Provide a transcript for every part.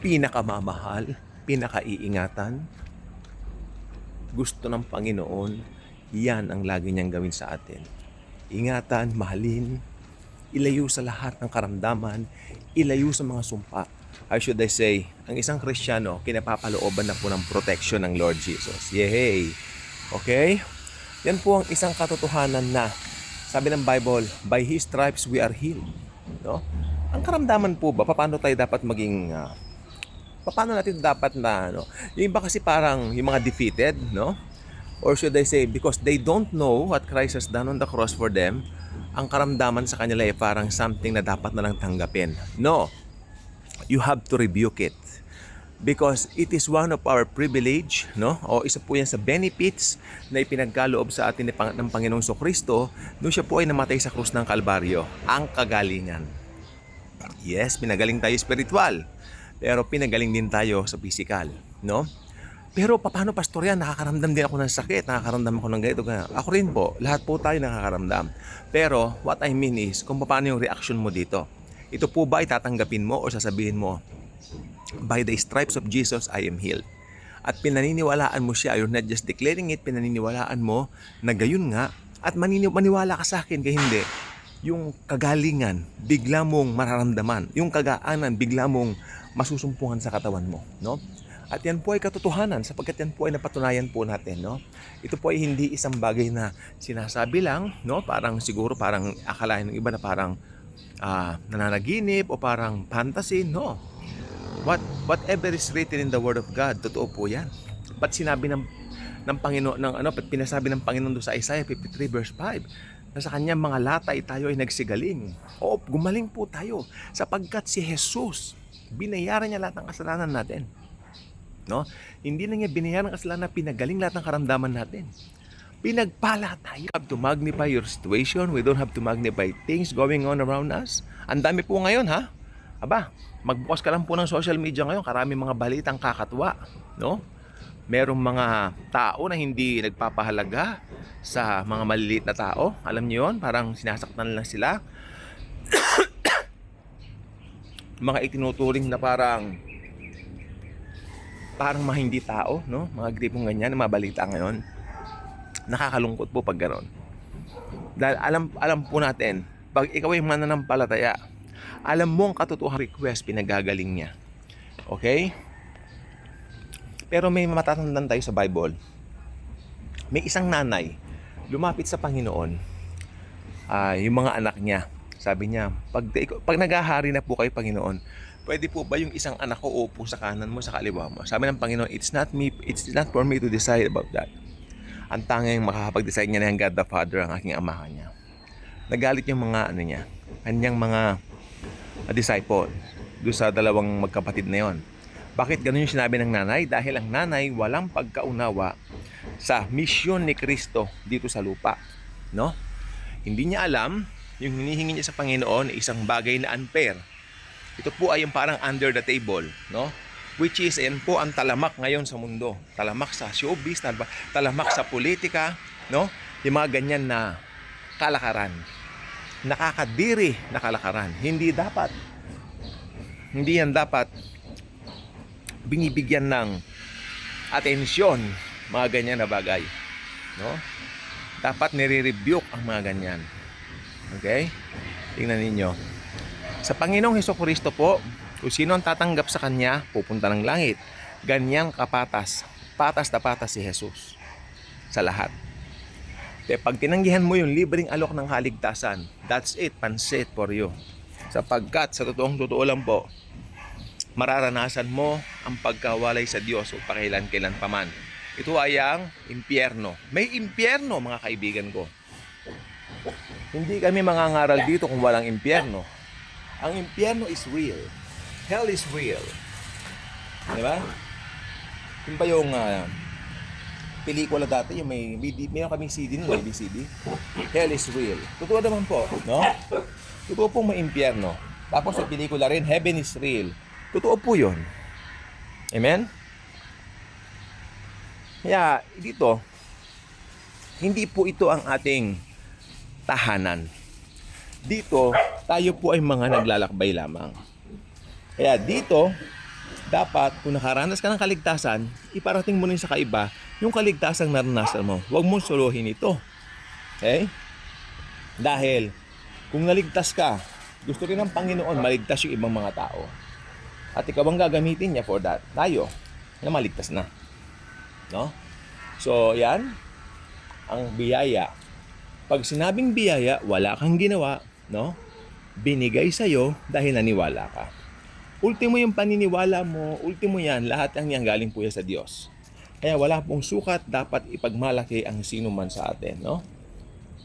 pinakamamahal, pinakaiingatan, gusto ng Panginoon, yan ang lagi niyang gawin sa atin. Ingatan, mahalin, ilayo sa lahat ng karamdaman, ilayo sa mga sumpa. Or should I say, ang isang Kristiyano, kinapapalooban na po ng protection ng Lord Jesus. Yay! Okay? Yan po ang isang katotohanan na sabi ng Bible, by His stripes we are healed. No? Ang karamdaman po ba, paano tayo dapat maging, paano natin dapat na, no? Yung iba kasi parang yung mga defeated, no? Or should I say, because they don't know what Christ has done on the cross for them, ang karamdaman sa kanila ay parang something na dapat na lang tanggapin. No, you have to rebuke it. Because it is one of our privilege, no? O isa po yan sa benefits na ipinagkaloob sa atin ng Panginoong Kristo nung siya po ay namatay sa krus ng Kalbaryo, ang kagalingan. Yes, pinagaling tayo spiritual, pero pinagaling din tayo sa physical, no? Pero paano pastor yan? Nakakaramdam din ako ng sakit, nakakaramdam ako ng ganito. Ako rin po, lahat po tayo nakakaramdam. Pero what I mean is, kung paano yung reaction mo dito. Ito po ba itatanggapin mo o sasabihin mo, by the stripes of Jesus, I am healed. At pinaniniwalaan mo siya, you're not just declaring it, pinaniniwalaan mo na gayon nga, at maniwala ka sa akin, kaya hindi. Yung kagalingan, bigla mong mararamdaman. Yung kagaanan, bigla mong masusumpungan sa katawan mo, no? At yan po ay katotohanan sapagkat yan po ay napatunayan po natin, no? Ito po ay hindi isang bagay na sinasabi lang, no? Parang siguro parang akalain ng iba na parang nananaginip o parang fantasy, no? Whatever is written in the Word of God, totoo po yan. Ba't sinabi ng Panginoon, ba't pinasabi ng Panginoon doon sa Isaiah 53 verse 5, na sa kanyang mga latay tayo ay nagsigaling. Oo, gumaling po tayo sapagkat si Jesus, binayaran niya lahat ng kasalanan natin. No? Hindi na niya binayaran ng kasalanan, pinagaling lahat ng karamdaman natin. Pinagpala tayo. We have to magnify your situation. We don't have to magnify things going on around us. Ang dami po ngayon, ha? Aba, magbukas ka lang po ng social media ngayon, karami mga balitang kakatwa, no? Merong mga tao na hindi nagpapahalaga sa mga maliliit na tao. Alam niyo 'yon, parang sinasaktan lang sila. Mga itinuturing na parang mga hindi tao, no? Mga gripong ganyan, mga balita ngayon. Nakakalungkot po pag gano'n. Dahil alam po natin, pag ikaw ay mananampalataya, alam mo ang katotohang request, pinagagaling niya. Okay? Pero may matatandaan tayo sa Bible. May isang nanay, lumapit sa Panginoon, yung mga anak niya. Sabi niya, pag naghahari na po kayo, Panginoon, pwede po ba yung isang anak ko upo sa kanan mo, sa kaliwa mo? Sabi ng Panginoon, it's not for me to decide about that. Ang tanging makakapag-decide niya na yung God the Father, ang aking ama niya. Nagalit yung mga kanyang mga disciple doon sa dalawang magkapatid na yon. Bakit ganun yung sinabi ng nanay? Dahil ang nanay walang pagkaunawa sa misyon ni Kristo dito sa lupa, no? Hindi niya alam yung hinihingi niya sa Panginoon isang bagay na unfair. Ito po ay yung parang under the table, no? Which is, yan po ang talamak ngayon sa mundo. Talamak sa showbiz, talamak sa politika, no? Yung mga ganyan na kalakaran. Nakakadiri na kalakaran. Hindi yan dapat binibigyan ng atensyon mga ganyan na bagay, no? Dapat nire-rebuke ang mga ganyan. Okay? Tingnan ninyo. Sa Panginoong Hesukristo po, kung sino ang tatanggap sa Kanya, pupunta ng langit. Ganyang kapatas. Patas na patas si Jesus sa lahat. Kaya pag tinanggihan mo yung libreng alok ng kaligtasan, that's it, pansit for you. Sapagkat sa totoo lang po, mararanasan mo ang pagkawalay sa Diyos o pakailan-kailan paman. Ito ay ang impyerno. May impyerno, mga kaibigan ko. Hindi kami mangangaral dito kung walang impyerno. Ang impyerno is real. Hell is real. Diba? Yung pa yung pelikula dati, yung may kaming CD nun, may CD. Hell is real. Totoo naman po, no? Totoo pong may impyerno. Tapos sa pelikula rin, heaven is real. Totoo po yun. Amen? Kaya dito, hindi po ito ang ating tahanan. Dito, tayo po ay mga naglalakbay lamang. Kaya dito, dapat kung nakaranas ka ng kaligtasan, iparating mo rin sa kaiba yung kaligtasang naranasan mo. Huwag mong suluhin ito. Okay? Dahil kung naligtas ka, gusto rin ng Panginoon maligtas yung ibang mga tao. At ikaw ang gagamitin niya for that. Tayo, na maligtas na. No? So, yan ang biyaya. Pag sinabing biyaya, wala kang ginawa, no? Binigay sa'yo dahil naniwala ka. Ultimo yung paniniwala mo, ultimo yan, lahat ang yan galing po yan sa Diyos. Kaya wala pong sukat dapat ipagmalaki ang sino man sa atin, no?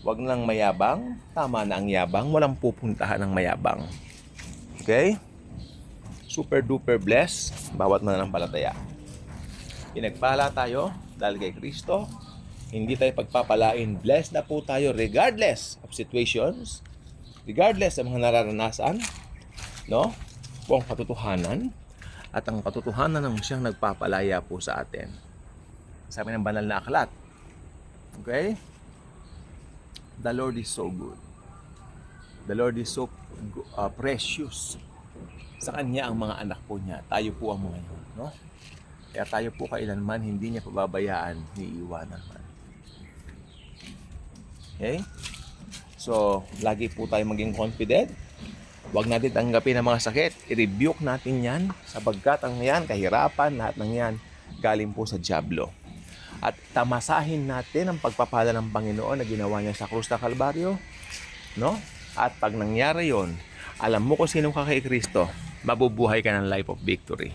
Huwag nang mayabang, tama na ang yabang, walang pupuntahan ng mayabang. Okay? Super duper blessed, bawat mananampalataya. Pinagpala tayo dahil kay Kristo. Hindi tayo pagpapalain. Blessed na po tayo regardless of situations, regardless ng mga nararanasan, no? Po ang katotohanan at ang katotohanan ng siyang nagpapalaya po sa atin. Sabi ng banal na aklat. Okay? The Lord is so good. The Lord is so precious. Sa Kanya ang mga anak po niya. Tayo po ang mga yun, no? Kaya tayo po kailanman hindi niya pababayaan, iiwanan man. Okay? So, lagi po tayo maging confident. Huwag natin tanggapin ang mga sakit. I-rebuke natin yan sapagkat ang yan, kahirapan, lahat ng yan, galing po sa dyablo. At tamasahin natin ang pagpapala ng Panginoon na ginawa niya sa krus ng Kalbaryo. No? At pag nangyari yon, alam mo kung sino ka kay Kristo, mabubuhay ka ng life of victory.